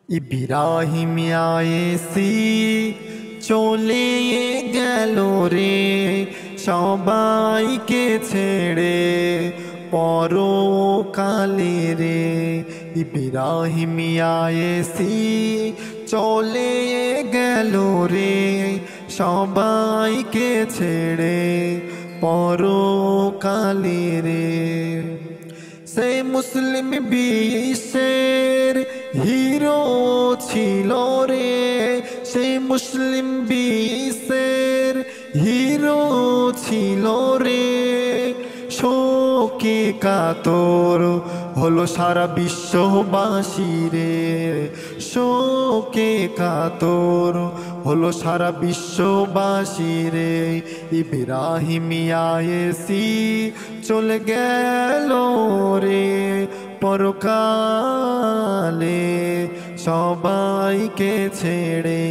ইব্রাহিম আয়েসি চলে গেল রে সবাইকে ছেড়ে পরকালে রে। ইব্রাহিম আয়েসি চলে গেল রে সবাইকে ছেড়ে পরকালে রে। সে মুসলিম বিশ্বের হিরো ছিল রে, সে মুসলিম বিশ্বের হিরো ছিল রে। শোকে কাতর হলো সারা বিশ্ববাসী রে, শোকে কাতর হলো সারা বিশ্ববাসী রে। ইব্রাহিম আয়েসি চলে গেল রে পরকালে সবাইকে ছেড়ে।